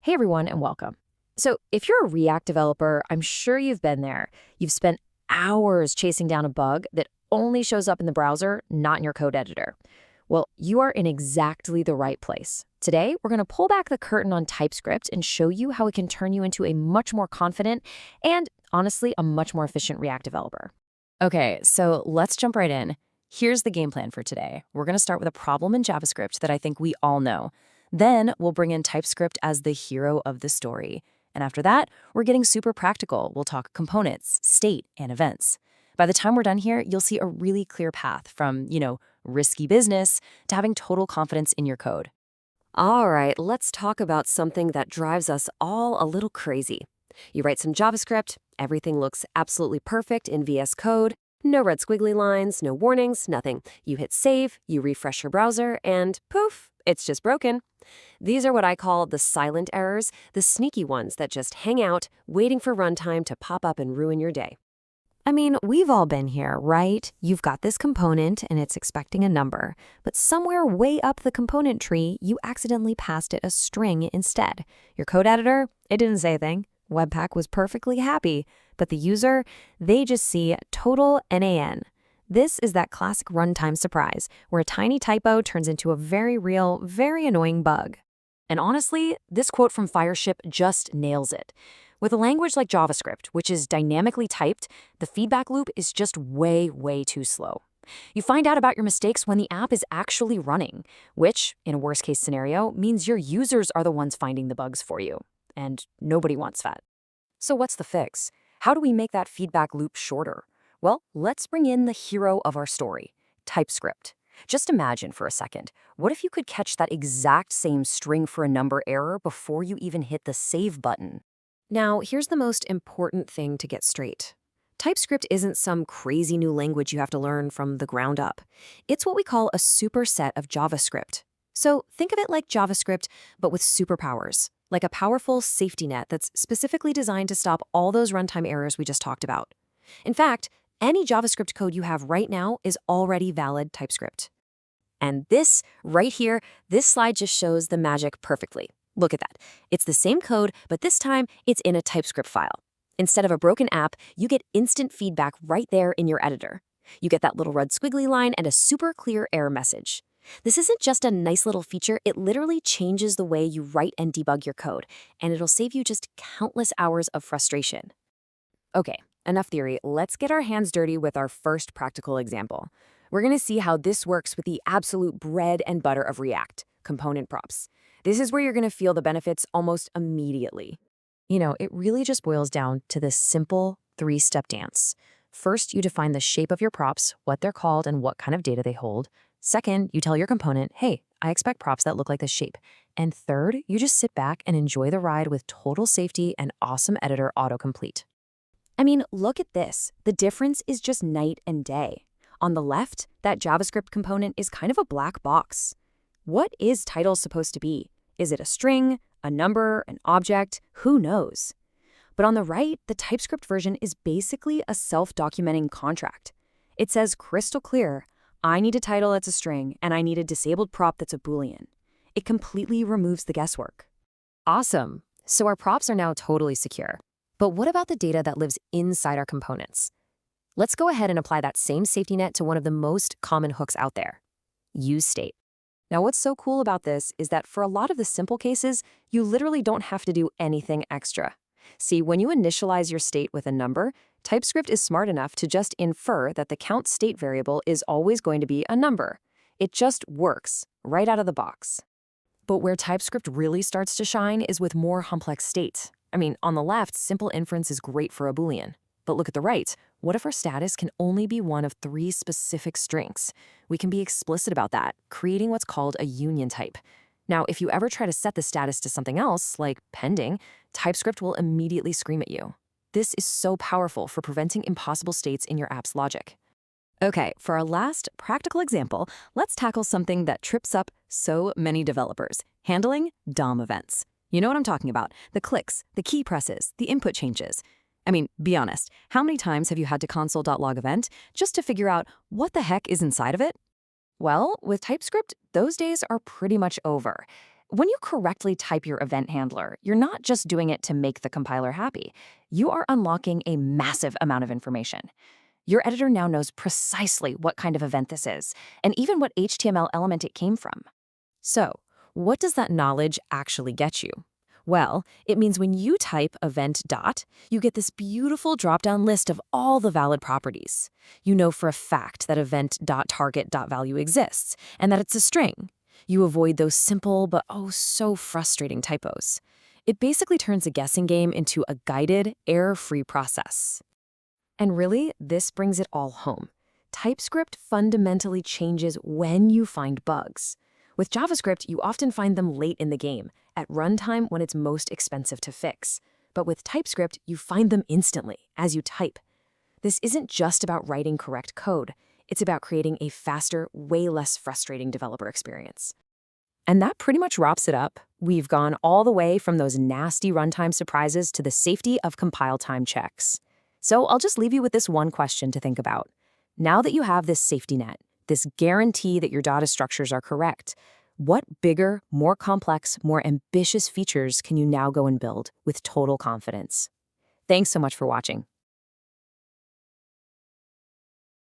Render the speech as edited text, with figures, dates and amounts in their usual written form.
Hey everyone, and welcome. So, if you're a React developer, I'm sure you've been there. You've spent hours chasing down a bug that only shows up in the browser, not in your code editor. Well, you are in exactly the right place. Today, we're going to pull back the curtain on TypeScript and show you how it can turn you into a much more confident and, honestly, a much more efficient React developer. Okay, so let's jump right in. Here's the game plan for today. We're going to start with a problem in JavaScript that I think we all know. Then we'll bring in TypeScript as the hero of the story. And after that, we're getting super practical. We'll talk components, state, and events. By the time we're done here, you'll see a really clear path from, risky business to having total confidence in your code. All right, let's talk about something that drives us all a little crazy. You write some JavaScript, everything looks absolutely perfect in VS Code, no red squiggly lines, no warnings, nothing. You hit save, you refresh your browser, and poof, it's just broken. These are what I call the silent errors, the sneaky ones that just hang out, waiting for runtime to pop up and ruin your day. I mean, we've all been here, right? You've got this component and it's expecting a number, but somewhere way up the component tree, you accidentally passed it a string instead. Your code editor, it didn't say a thing. Webpack was perfectly happy, but the user, they just see total NaN. This is that classic runtime surprise, where a tiny typo turns into a very real, very annoying bug. And honestly, this quote from Fireship just nails it. With a language like JavaScript, which is dynamically typed, the feedback loop is just way, way too slow. You find out about your mistakes when the app is actually running, which, in a worst-case scenario, means your users are the ones finding the bugs for you. And nobody wants that. So what's the fix? How do we make that feedback loop shorter? Well, let's bring in the hero of our story, TypeScript. Just imagine for a second, what if you could catch that exact same string for a number error before you even hit the save button? Now, here's the most important thing to get straight. TypeScript isn't some crazy new language you have to learn from the ground up. It's what we call a superset of JavaScript. So think of it like JavaScript, but with superpowers, like a powerful safety net that's specifically designed to stop all those runtime errors we just talked about. In fact, any JavaScript code you have right now is already valid TypeScript. And this, right here, this slide just shows the magic perfectly. Look at that. It's the same code, but this time it's in a TypeScript file. Instead of a broken app, you get instant feedback right there in your editor. You get that little red squiggly line and a super clear error message. This isn't just a nice little feature, it literally changes the way you write and debug your code, and it'll save you just countless hours of frustration. Okay, enough theory. Let's get our hands dirty with our first practical example. We're going to see how this works with the absolute bread and butter of React, component props. This is where you're going to feel the benefits almost immediately. It really just boils down to this simple three-step dance. First, you define the shape of your props, what they're called, and what kind of data they hold. Second, you tell your component, hey, I expect props that look like this shape. And third, you just sit back and enjoy the ride with total safety and awesome editor autocomplete. I mean, look at this. The difference is just night and day. On the left, that JavaScript component is kind of a black box. What is title supposed to be? Is it a string, a number, an object? Who knows? But on the right, the TypeScript version is basically a self-documenting contract. It says crystal clear, I need a title that's a string, and I need a disabled prop that's a Boolean. It completely removes the guesswork. Awesome. So our props are now totally secure. But what about the data that lives inside our components? Let's go ahead and apply that same safety net to one of the most common hooks out there, useState. Now, what's so cool about this is that for a lot of the simple cases, you literally don't have to do anything extra. See, when you initialize your state with a number, TypeScript is smart enough to just infer that the count state variable is always going to be a number. It just works right out of the box. But where TypeScript really starts to shine is with more complex states. I mean, on the left, simple inference is great for a Boolean. But look at the right. What if our status can only be one of three specific strings? We can be explicit about that, creating what's called a union type. Now, if you ever try to set the status to something else, like pending, TypeScript will immediately scream at you. This is so powerful for preventing impossible states in your app's logic. Okay, for our last practical example, let's tackle something that trips up so many developers, handling DOM events. You know what I'm talking about, the clicks, the key presses, the input changes. I mean, be honest, how many times have you had to console.log event just to figure out what the heck is inside of it? Well, with TypeScript, those days are pretty much over. When you correctly type your event handler, you're not just doing it to make the compiler happy. You are unlocking a massive amount of information. Your editor now knows precisely what kind of event this is, and even what HTML element it came from. So, what does that knowledge actually get you? Well, it means when you type event dot, you get this beautiful drop-down list of all the valid properties. You know for a fact that event.target.value exists, and that it's a string. You avoid those simple but oh so frustrating typos. It basically turns a guessing game into a guided, error-free process. And really, this brings it all home. TypeScript fundamentally changes when you find bugs. With JavaScript, you often find them late in the game, at runtime when it's most expensive to fix. But with TypeScript, you find them instantly, as you type. This isn't just about writing correct code. It's about creating a faster, way less frustrating developer experience. And that pretty much wraps it up. We've gone all the way from those nasty runtime surprises to the safety of compile time checks. So I'll just leave you with this one question to think about. Now that you have this safety net, this guarantee that your data structures are correct, what bigger, more complex, more ambitious features can you now go and build with total confidence? Thanks so much for watching.